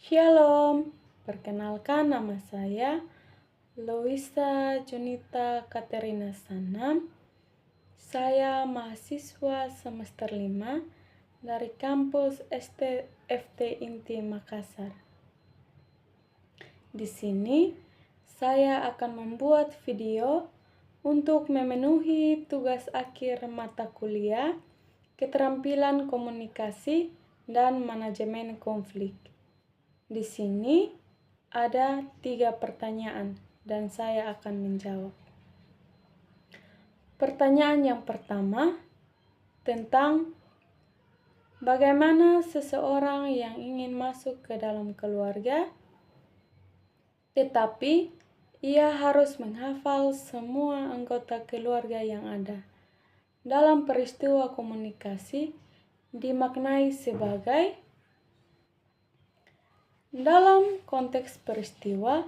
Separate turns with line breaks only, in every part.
Shalom, perkenalkan nama saya Loisa Junita Katerina Sanam. Saya mahasiswa semester 5 dari kampus FT Inti Makassar. Di sini saya akan membuat video untuk memenuhi tugas akhir mata kuliah Keterampilan Komunikasi dan Manajemen Konflik. Di sini ada 3 pertanyaan dan saya akan menjawab. Pertanyaan yang pertama tentang bagaimana seseorang yang ingin masuk ke dalam keluarga, tetapi ia harus menghafal semua anggota keluarga yang ada. Dalam peristiwa komunikasi dimaknai sebagai dalam konteks peristiwa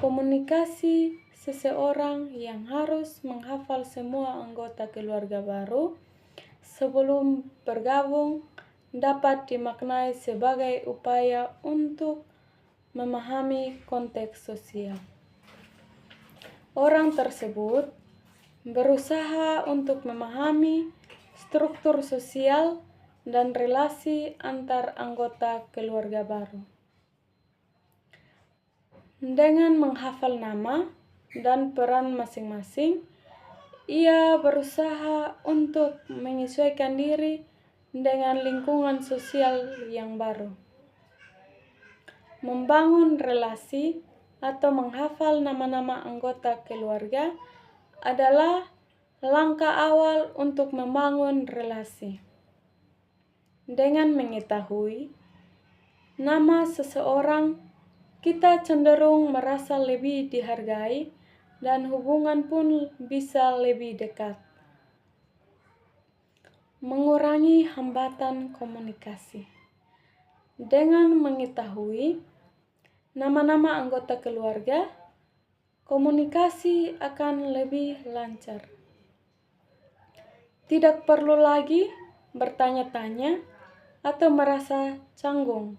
komunikasi seseorang yang harus menghafal semua anggota keluarga baru sebelum bergabung dapat dimaknai sebagai upaya untuk memahami konteks sosial. Orang tersebut berusaha untuk memahami struktur sosial dan relasi antar anggota keluarga baru. Dengan menghafal nama dan peran masing-masing, ia berusaha untuk menyesuaikan diri dengan lingkungan sosial yang baru. Membangun relasi atau menghafal nama-nama anggota keluarga adalah langkah awal untuk membangun relasi. Dengan mengetahui nama seseorang, kita cenderung merasa lebih dihargai dan hubungan pun bisa lebih dekat. Mengurangi hambatan komunikasi. Dengan mengetahui nama-nama anggota keluarga, komunikasi akan lebih lancar. Tidak perlu lagi bertanya-tanya atau merasa canggung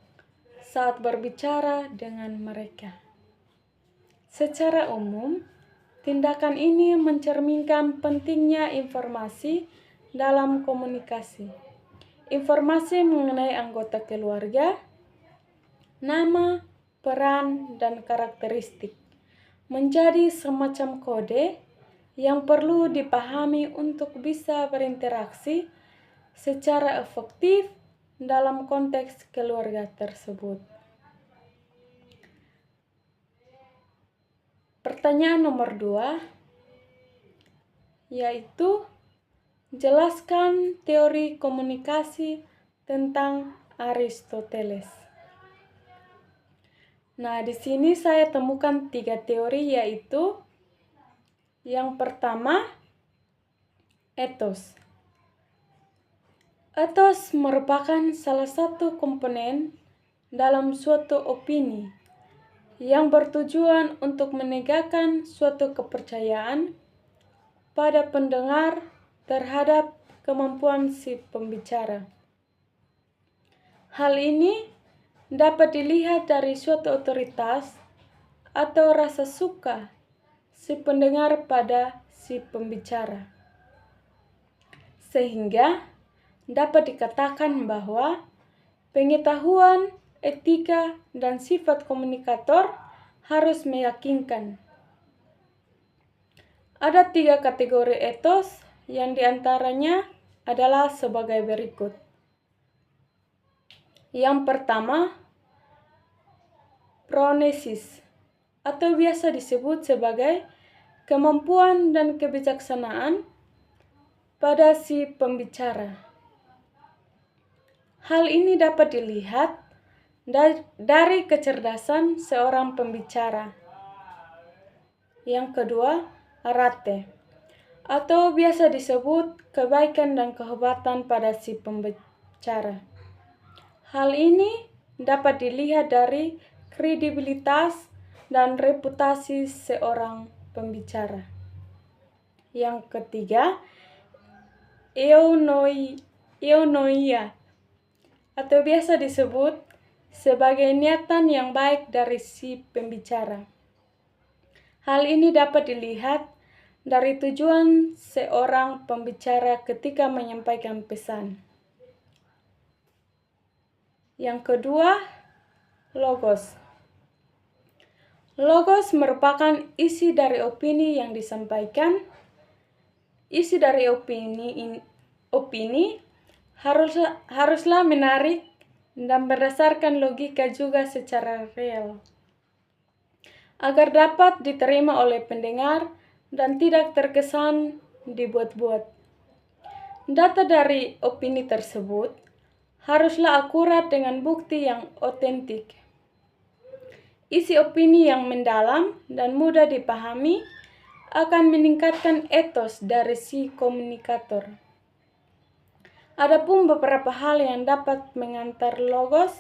saat berbicara dengan mereka. Secara umum, tindakan ini mencerminkan pentingnya informasi dalam komunikasi. Informasi mengenai anggota keluarga, nama, peran, dan karakteristik menjadi semacam kode yang perlu dipahami untuk bisa berinteraksi secara efektif dalam konteks keluarga tersebut. Pertanyaan nomor 2 yaitu jelaskan teori komunikasi tentang Aristoteles. Nah, di sini saya temukan 3 teori, yaitu yang pertama, etos. Etos merupakan salah satu komponen dalam suatu opini yang bertujuan untuk menegakkan suatu kepercayaan pada pendengar terhadap kemampuan si pembicara. Hal ini dapat dilihat dari suatu otoritas atau rasa suka si pendengar pada si pembicara. Sehingga dapat dikatakan bahwa pengetahuan, etika, dan sifat komunikator harus meyakinkan. Ada 3 kategori etos yang diantaranya adalah sebagai berikut. Yang pertama, pronesis, atau biasa disebut sebagai kemampuan dan kebijaksanaan pada si pembicara. Hal ini dapat dilihat dari kecerdasan seorang pembicara. Yang kedua, rate, atau biasa disebut kebaikan dan kehebatan pada si pembicara. Hal ini dapat dilihat dari kredibilitas dan reputasi seorang pembicara. Yang ketiga, eunoia, atau biasa disebut sebagai niatan yang baik dari si pembicara. Hal ini dapat dilihat dari tujuan seorang pembicara ketika menyampaikan pesan. Yang kedua, logos. Logos merupakan isi dari opini yang disampaikan. Isi dari opini haruslah menarik dan berdasarkan logika juga secara real, agar dapat diterima oleh pendengar dan tidak terkesan dibuat-buat. Data dari opini tersebut haruslah akurat dengan bukti yang otentik. Isi opini yang mendalam dan mudah dipahami akan meningkatkan etos dari si komunikator. Adapun beberapa hal yang dapat mengantar logos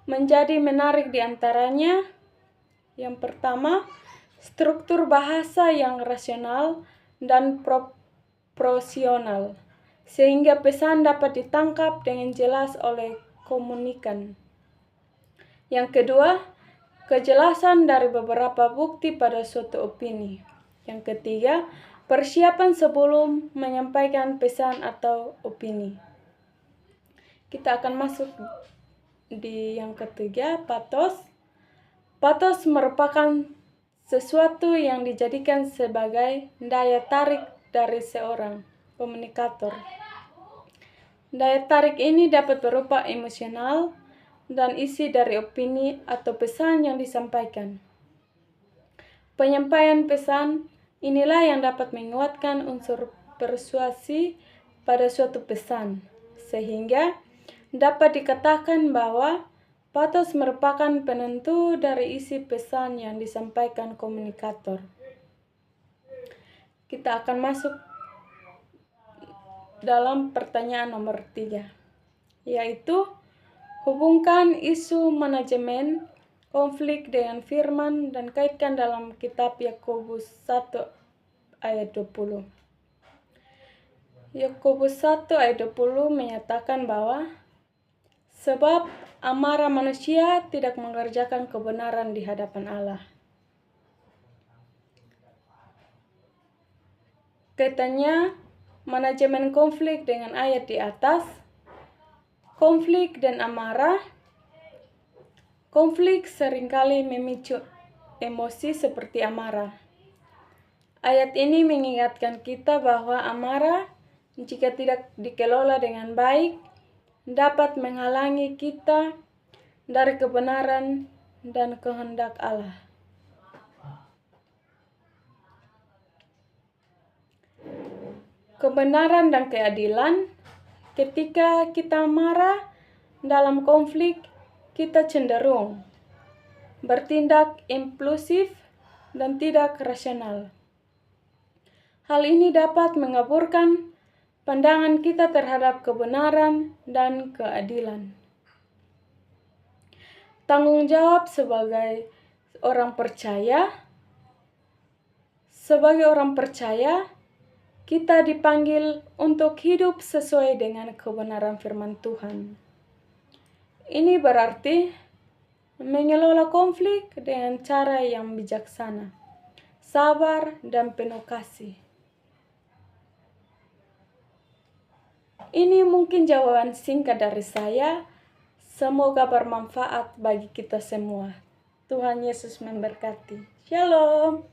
menjadi menarik di antaranya. Yang pertama, struktur bahasa yang rasional dan proporsional, sehingga pesan dapat ditangkap dengan jelas oleh komunikan. Yang kedua, kejelasan dari beberapa bukti pada suatu opini. Yang ketiga, persiapan sebelum menyampaikan pesan atau opini. Kita akan masuk di yang ketiga, patos. Patos merupakan sesuatu yang dijadikan sebagai daya tarik dari seorang komunikator. Daya tarik ini dapat berupa emosional dan isi dari opini atau pesan yang disampaikan. Penyampaian pesan inilah yang dapat menguatkan unsur persuasi pada suatu pesan, sehingga dapat dikatakan bahwa patos merupakan penentu dari isi pesan yang disampaikan komunikator. Kita akan masuk dalam pertanyaan nomor 3, yaitu hubungkan isu manajemen konflik dengan firman dan kaitkan dalam kitab Yakobus 1 ayat 20. Yakobus 1 ayat 20 menyatakan bahwa sebab amarah manusia tidak mengerjakan kebenaran di hadapan Allah. Kaitannya manajemen konflik dengan ayat di atas. Konflik dan amarah. Konflik seringkali memicu emosi seperti amarah. Ayat ini mengingatkan kita bahwa amarah, jika tidak dikelola dengan baik, dapat menghalangi kita dari kebenaran dan kehendak Allah. Kebenaran dan keadilan. Ketika kita marah dalam konflik, kita cenderung bertindak impulsif dan tidak rasional. Hal ini dapat mengaburkan pandangan kita terhadap kebenaran dan keadilan. Tanggung jawab sebagai orang percaya. Sebagai orang percaya, kita dipanggil untuk hidup sesuai dengan kebenaran firman Tuhan. Ini berarti mengelola konflik dengan cara yang bijaksana, sabar, dan penuh kasih. Ini mungkin jawaban singkat dari saya. Semoga bermanfaat bagi kita semua. Tuhan Yesus memberkati. Shalom.